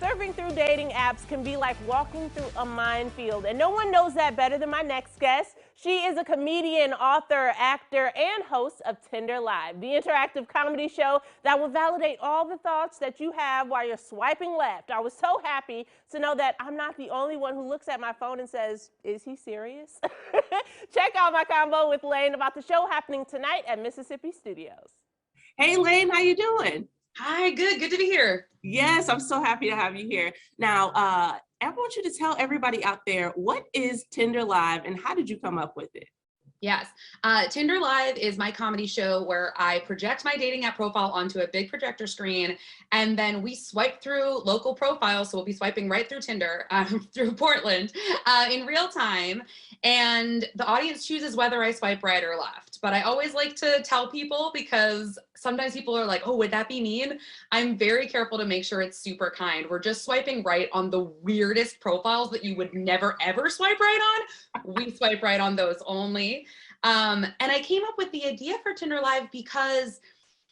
Surfing through dating apps can be like walking through a minefield, and no one knows that better than my next guest. She is a comedian, author, actor, and host of Tinder Live, the interactive comedy show that will validate all the thoughts that you have while you're swiping left. I was so happy to know that I'm not the only one who looks at my phone and says, "Is he serious?" Check out my combo with Lane about the show happening tonight at Mississippi Studios. Hey, Lane, how you doing? Hi, good to be here. Yes, I'm so happy to have you here. Now, I want you to tell everybody out there, what is Tinder Live and how did you come up with it? Yes. Tinder Live is my comedy show where I project my dating app profile onto a big projector screen, and then we swipe through local profiles. So we'll be swiping right through Tinder, through Portland, in real time. And the audience chooses whether I swipe right or left. But I always like to tell people, because sometimes people are like, oh, would that be mean? I'm very careful to make sure it's super kind. We're just swiping right on the weirdest profiles that you would never, ever swipe right on. We swipe right on those only. And I came up with the idea for Tinder Live because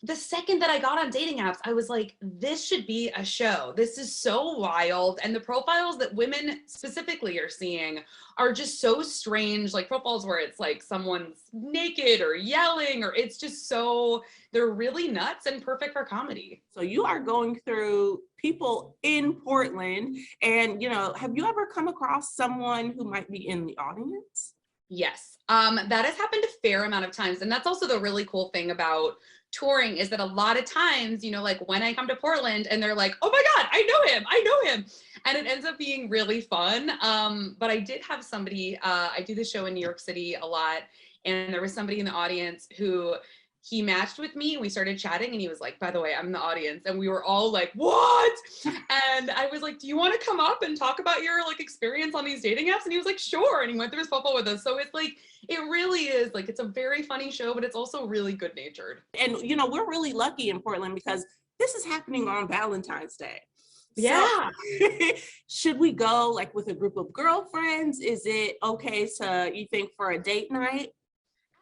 the second that I got on dating apps, I was like, this should be a show. This is so wild. And the profiles that women specifically are seeing are just so strange, like profiles where it's like someone's naked or yelling, or it's just so, they're really nuts and perfect for comedy. So you are going through people in Portland, and have you ever come across someone who might be in the audience? Yes, that has happened a fair amount of times. And that's also the really cool thing about touring, is that a lot of times, like when I come to Portland and they're like, oh my God, I know him. And it ends up being really fun. But I did have somebody, I do the show in New York City a lot. And there was somebody in the audience who he matched with me. We started chatting and he was like, by the way, I'm in the audience. And we were all like, what? And I was like, do you want to come up and talk about your experience on these dating apps? And he was like, sure. And he went through his profile with us. So it's like, it really is like, it's a very funny show, but it's also really good natured. And we're really lucky in Portland because this is happening on Valentine's Day. Yeah. So, should we go like with a group of girlfriends? Is it okay to, you think, for a date night?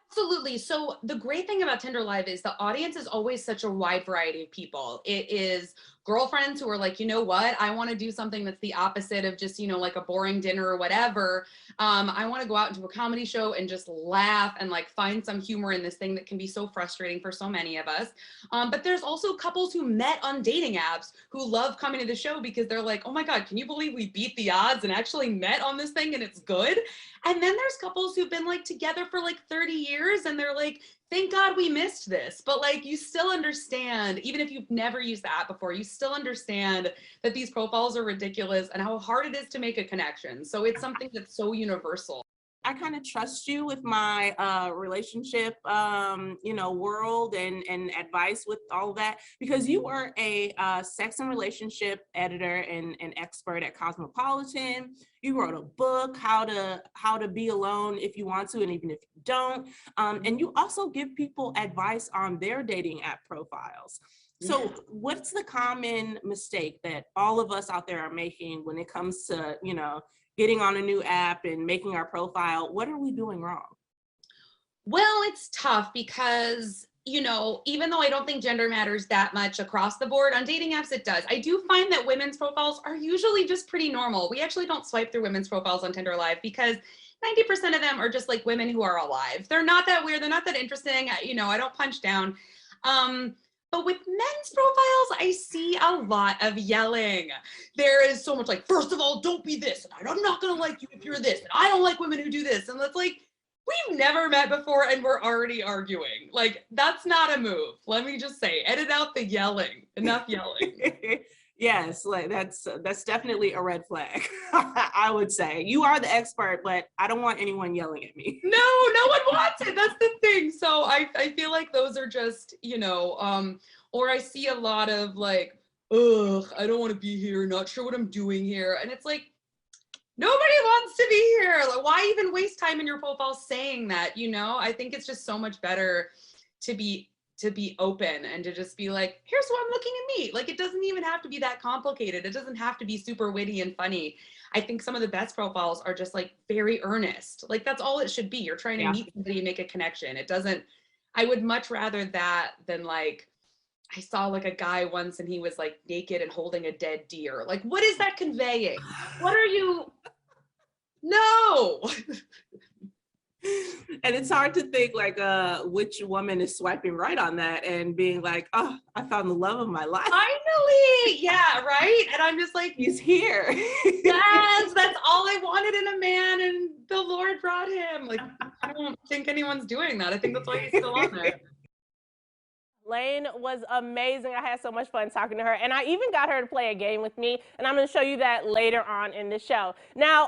Absolutely. So the great thing about Tinder Live is the audience is always such a wide variety of people. It is girlfriends who are like, you know what, I want to do something that's the opposite of just, like a boring dinner or whatever. I want to go out into a comedy show and just laugh and like find some humor in this thing that can be so frustrating for so many of us. But there's also couples who met on dating apps who love coming to the show because they're like, oh my God, can you believe we beat the odds and actually met on this thing and it's good? And then there's couples who've been like together for like 30 years and they're like, thank God we missed this. But like, you still understand, even if you've never used the app before, you still understand that these profiles are ridiculous and how hard it is to make a connection. So it's something that's so universal. I kind of trust you with my relationship, world and advice with all of that, because you were a sex and relationship editor and an expert at Cosmopolitan. You wrote a book, how to be alone if you want to, and even if you don't. And you also give people advice on their dating app profiles. So what's the common mistake that all of us out there are making when it comes to, getting on a new app and making our profile? What are we doing wrong? Well, it's tough because, even though I don't think gender matters that much across the board, on dating apps it does. I do find that women's profiles are usually just pretty normal. We actually don't swipe through women's profiles on Tinder Live because 90% of them are just like women who are alive. They're not that weird. They're not that interesting. I don't punch down. But with men's profiles, I see a lot of yelling. There is so much like, first of all, don't be this. And I'm not going to like you if you're this. And I don't like women who do this. And it's like, we've never met before and we're already arguing. Like, that's not a move. Let me just say, edit out the yelling. Enough yelling. Yes, like that's definitely a red flag. I would say you are the expert, but I don't want anyone yelling at me. No one wants it. That's the thing. So I feel like those are just, or I see a lot of like, ugh, I don't want to be here. Not sure what I'm doing here. And it's like, nobody wants to be here. Like, why even waste time in your profile saying that? I think it's just so much better to be open and to just be like, here's what I'm looking at me. Like, it doesn't even have to be that complicated. It doesn't have to be super witty and funny. I think some of the best profiles are just like very earnest. Like, that's all it should be. You're trying to meet somebody and make a connection. I would much rather that than like, I saw like a guy once and he was like naked and holding a dead deer. Like, what is that conveying? What are you? No. And it's hard to think like which woman is swiping right on that and being like, oh, I found the love of my life. Finally, yeah, right. And I'm just like, He's here. yes, that's all I wanted in a man, and the Lord brought him. Like, I don't think anyone's doing that. I think that's why he's still on there. Lane was amazing. I had so much fun talking to her, and I even got her to play a game with me, and I'm going to show you that later on in the show. Now,